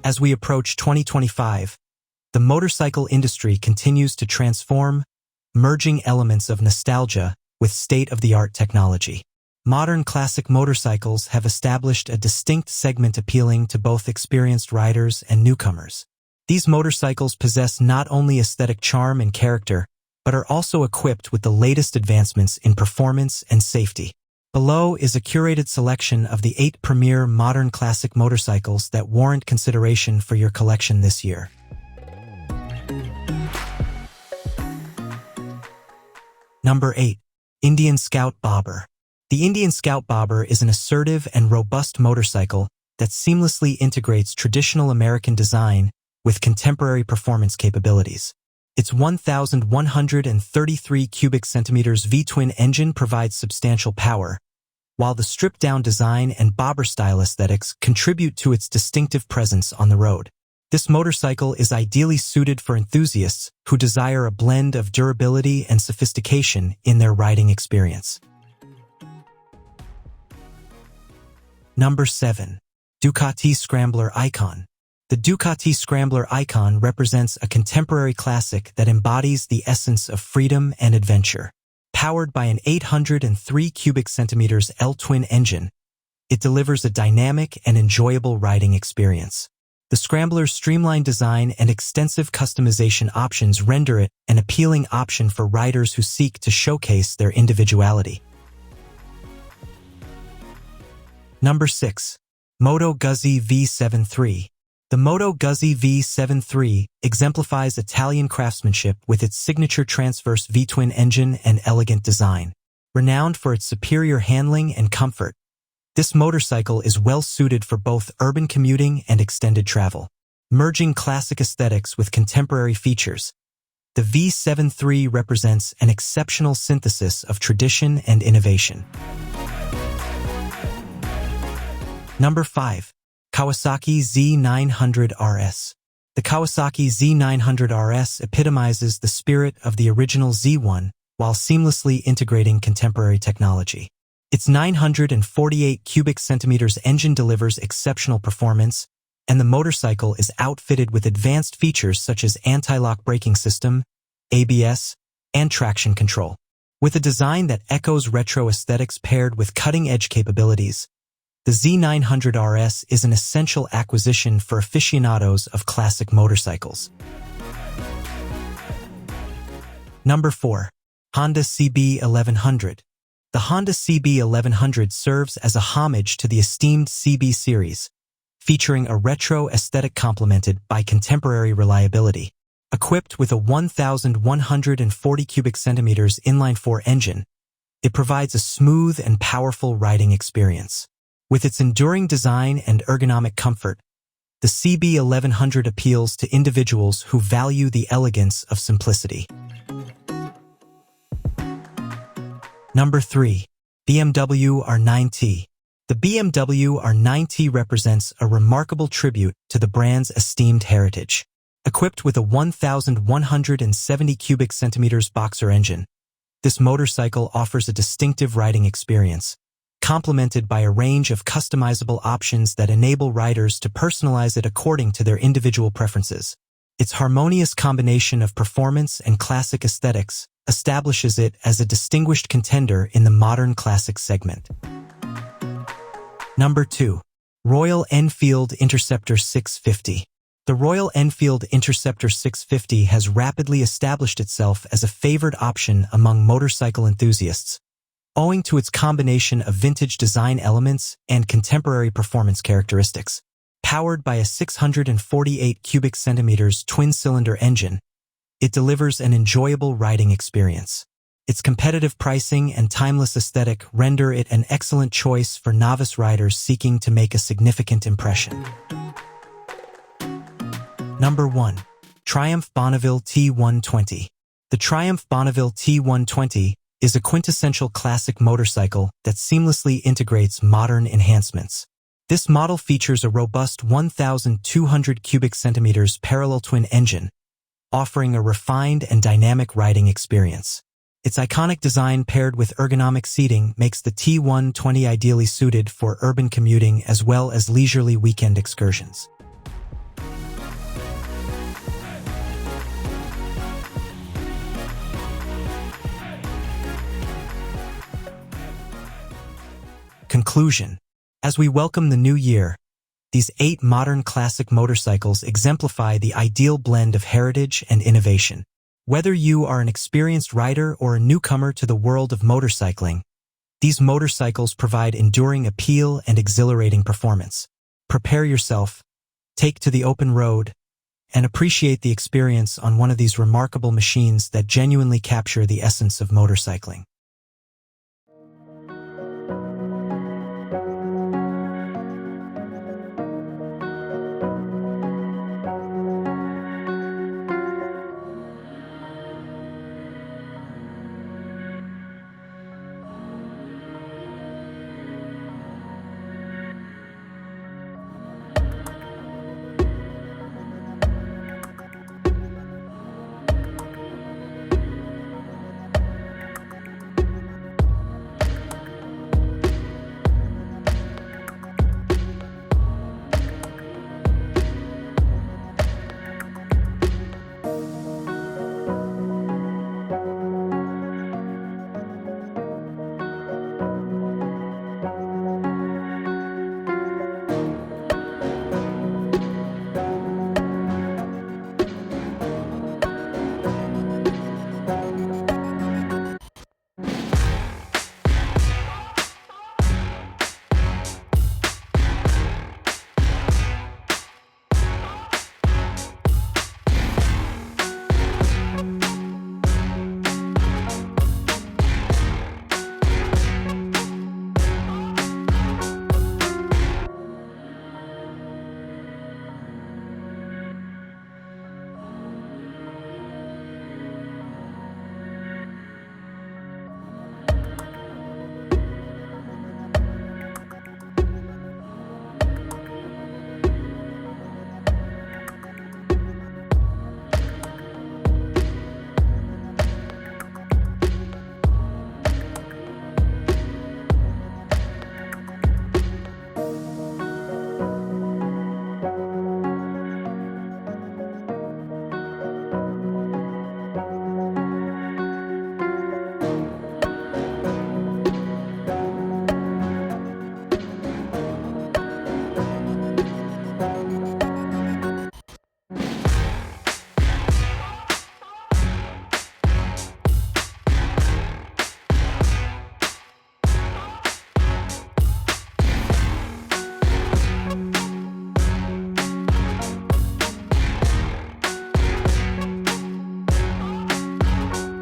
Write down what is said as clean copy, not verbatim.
As we approach 2025, the motorcycle industry continues to transform, merging elements of nostalgia with state-of-the-art technology. Modern classic motorcycles have established a distinct segment appealing to both experienced riders and newcomers. These motorcycles possess not only aesthetic charm and character, but are also equipped with the latest advancements in performance and safety. Below is a curated selection of the 8 premier modern classic motorcycles that warrant consideration for your collection this year. Number 8. Indian Scout Bobber. The Indian Scout Bobber is an assertive and robust motorcycle that seamlessly integrates traditional American design with contemporary performance capabilities. Its 1,133 cubic centimeters V-twin engine provides substantial power, while the stripped-down design and bobber-style aesthetics contribute to its distinctive presence on the road. This motorcycle is ideally suited for enthusiasts who desire a blend of durability and sophistication in their riding experience. Number 7. Ducati Scrambler Icon. The Ducati Scrambler Icon represents a contemporary classic that embodies the essence of freedom and adventure. Powered by an 803 cubic centimeters L-twin engine, it delivers a dynamic and enjoyable riding experience. The Scrambler's streamlined design and extensive customization options render it an appealing option for riders who seek to showcase their individuality. Number 6. Moto Guzzi V73. The Moto Guzzi V73 exemplifies Italian craftsmanship with its signature transverse V-twin engine and elegant design. Renowned for its superior handling and comfort, this motorcycle is well suited for both urban commuting and extended travel. Merging classic aesthetics with contemporary features, the V73 represents an exceptional synthesis of tradition and innovation. Number 5. Kawasaki Z900 RS. The Kawasaki Z900 RS epitomizes the spirit of the original Z1 while seamlessly integrating contemporary technology. Its 948 cubic centimeters engine delivers exceptional performance, and the motorcycle is outfitted with advanced features such as anti-lock braking system, ABS, and traction control. With a design that echoes retro aesthetics paired with cutting-edge capabilities, the Z900 RS is an essential acquisition for aficionados of classic motorcycles. Number 4. Honda CB1100. The Honda CB1100 serves as a homage to the esteemed CB series, featuring a retro aesthetic complemented by contemporary reliability. Equipped with a 1,140 cubic centimeters inline-4 engine, it provides a smooth and powerful riding experience. With its enduring design and ergonomic comfort, the CB1100 appeals to individuals who value the elegance of simplicity. Number 3. BMW R9T. The BMW R9T represents a remarkable tribute to the brand's esteemed heritage. Equipped with a 1,170 cubic centimeters boxer engine, this motorcycle offers a distinctive riding experience, complemented by a range of customizable options that enable riders to personalize it according to their individual preferences. Its harmonious combination of performance and classic aesthetics establishes it as a distinguished contender in the modern classic segment. Number 2. Royal Enfield Interceptor 650. The Royal Enfield Interceptor 650 has rapidly established itself as a favored option among motorcycle enthusiasts, owing to its combination of vintage design elements and contemporary performance characteristics. Powered by a 648 cubic centimeters twin-cylinder engine, it delivers an enjoyable riding experience. Its competitive pricing and timeless aesthetic render it an excellent choice for novice riders seeking to make a significant impression. Number 1. Triumph Bonneville T120. The Triumph Bonneville T120 is a quintessential classic motorcycle that seamlessly integrates modern enhancements. This model features a robust 1,200 cubic centimeters parallel twin engine, offering a refined and dynamic riding experience. Its iconic design paired with ergonomic seating makes the T120 ideally suited for urban commuting as well as leisurely weekend excursions. Conclusion. As we welcome the new year, these 8 modern classic motorcycles exemplify the ideal blend of heritage and innovation. Whether you are an experienced rider or a newcomer to the world of motorcycling, these motorcycles provide enduring appeal and exhilarating performance. Prepare yourself, take to the open road, and appreciate the experience on one of these remarkable machines that genuinely capture the essence of motorcycling.